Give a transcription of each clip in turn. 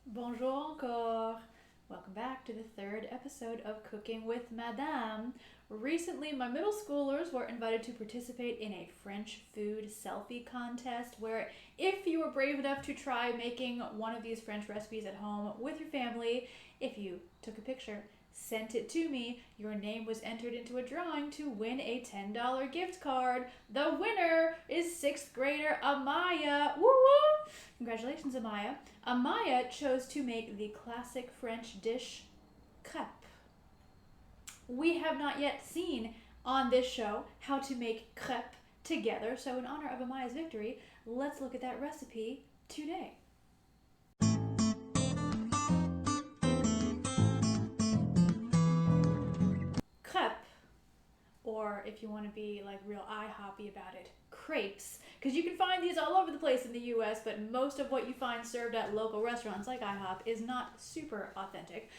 Bonjour encore. Welcome back to the third episode of Cooking with Madame. Recently, my middle schoolers were invited to participate in a French food selfie contest where, if you were brave enough to try making one of these French recipes at home with your family, if you took a picture, sent it to me, your name was entered into a drawing to win a $10 gift card. The winner is 6th grader Amaya. Woo woo! Congratulations, Amaya. Amaya chose to make the classic French dish crêpes. We have not yet seen on this show how to make crêpes together, so in honor of Amaya's victory, let's look at that recipe today. Crêpes, or if you want to be like real eye-hoppy about it, crepes, because you can find these all over the place in the US, but most of what you find served at local restaurants like IHOP is not super authentic.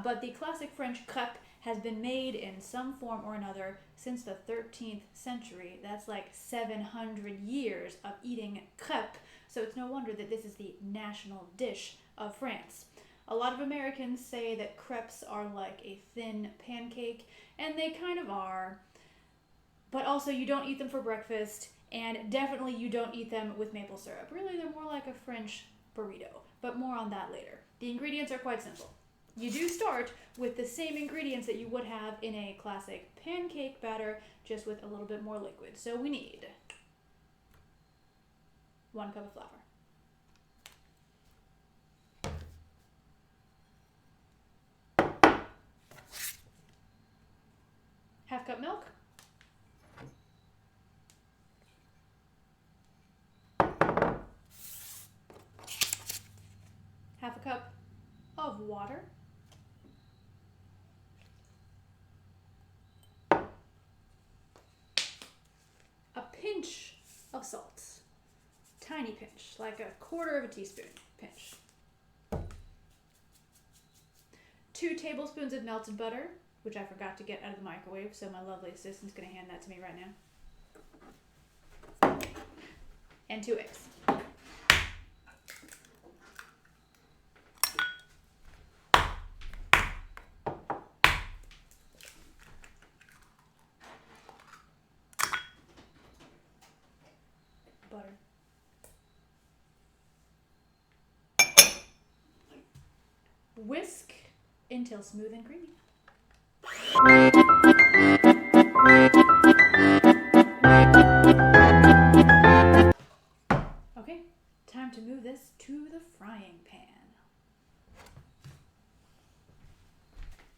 But the classic French crepe has been made in some form or another since the 13th century. That's like 700 years of eating crepe, so it's no wonder that this is the national dish of France. A lot of Americans say that crepes are like a thin pancake, and they kind of are. But also, you don't eat them for breakfast, and definitely you don't eat them with maple syrup. Really, they're more like a French burrito, but more on that later. The ingredients are quite simple. You do start with the same ingredients that you would have in a classic pancake batter, just with a little bit more liquid. So we need 1 cup of flour, half cup milk, half a cup of water, a pinch of salt, tiny pinch, like a quarter of a teaspoon pinch, 2 tablespoons of melted butter, which I forgot to get out of the microwave, so my lovely assistant's going to hand that to me right now, and 2 eggs. Butter. Whisk until smooth and creamy. Okay, time to move this to the frying pan.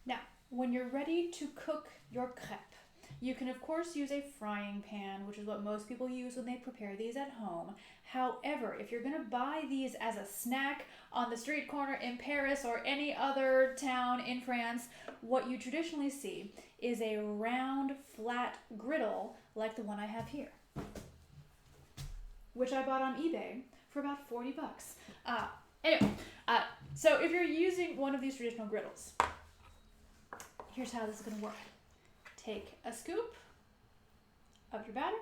Now, when you're ready to cook your crepe, you can of course use a frying pan, which is what most people use when they prepare these at home. However, if you're going to buy these as a snack on the street corner in Paris or any other town in France, what you traditionally see is a round, flat griddle like the one I have here, which I bought on eBay for about 40 bucks. Anyway, so if you're using one of these traditional griddles, here's how this is going to work. Take a scoop of your batter,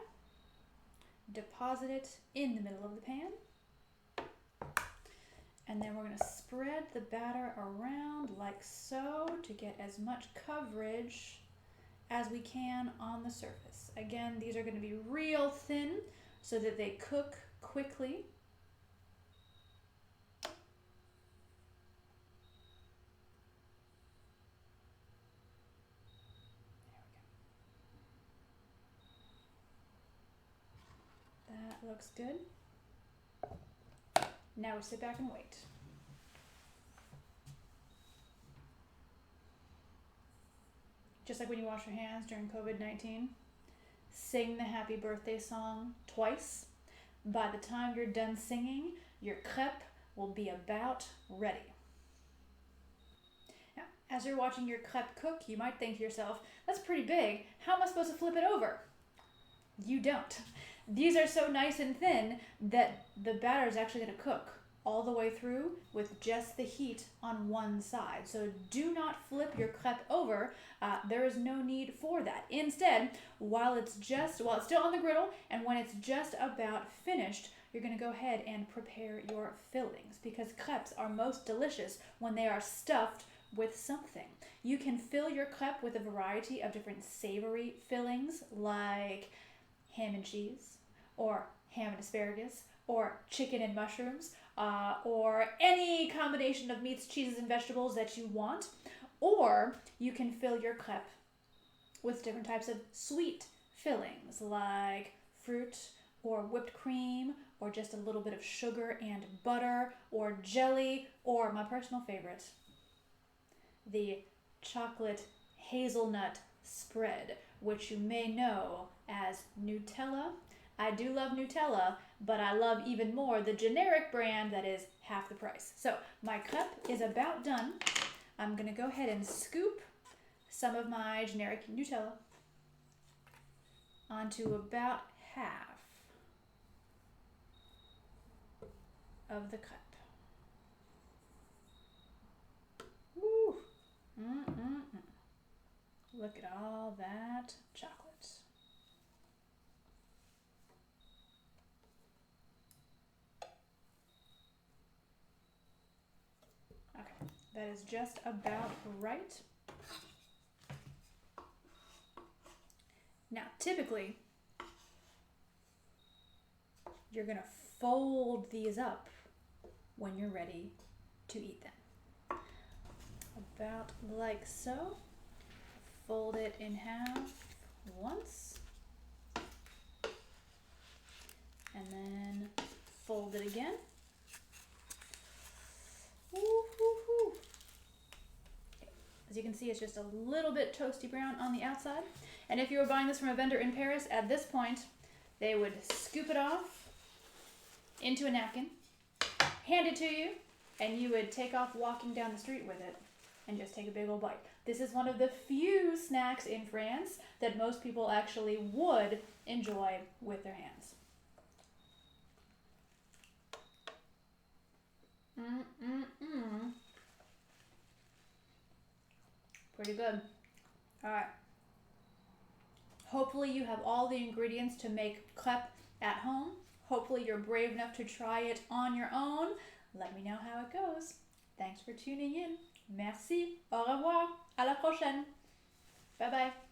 deposit it in the middle of the pan, and then we're going to spread the batter around like so to get as much coverage as we can on the surface. Again, these are going to be real thin so that they cook quickly. That looks good. Now we sit back and wait. Just like when you wash your hands during COVID-19, sing the happy birthday song twice. By the time you're done singing, your crepe will be about ready. Now, as you're watching your crepe cook, you might think to yourself, that's pretty big. How am I supposed to flip it over? You don't. These are so nice and thin that the batter is actually going to cook all the way through with just the heat on one side. So do not flip your crepe over. There is no need for that. Instead, while it's still on the griddle and when it's just about finished, you're going to go ahead and prepare your fillings, because crepes are most delicious when they are stuffed with something. You can fill your crepe with a variety of different savory fillings like ham and cheese, or ham and asparagus, or chicken and mushrooms, or any combination of meats, cheeses, and vegetables that you want. Or you can fill your crepe with different types of sweet fillings like fruit or whipped cream, or just a little bit of sugar and butter, or jelly, or my personal favorite, the chocolate hazelnut spread, which you may know as Nutella. I do love Nutella, but I love even more the generic brand that is half the price. So my cup is about done. I'm going to go ahead and scoop some of my generic Nutella onto about half of the cup. Woo! Look at all that chocolate. Okay, that is just about right. Now, typically, you're going to fold these up when you're ready to eat them. About like so. Fold it in half once, and then fold it again. Woo-hoo-hoo. As you can see, it's just a little bit toasty brown on the outside. And if you were buying this from a vendor in Paris, at this point, they would scoop it off into a napkin, hand it to you, and you would take off walking down the street with it and just take a big old bite. This is one of the few snacks in France that most people actually would enjoy with their hands. Pretty good. All right. Hopefully you have all the ingredients to make crêpes at home. Hopefully you're brave enough to try it on your own. Let me know how it goes. Thanks for tuning in. Merci. Au revoir. À la prochaine. Bye bye.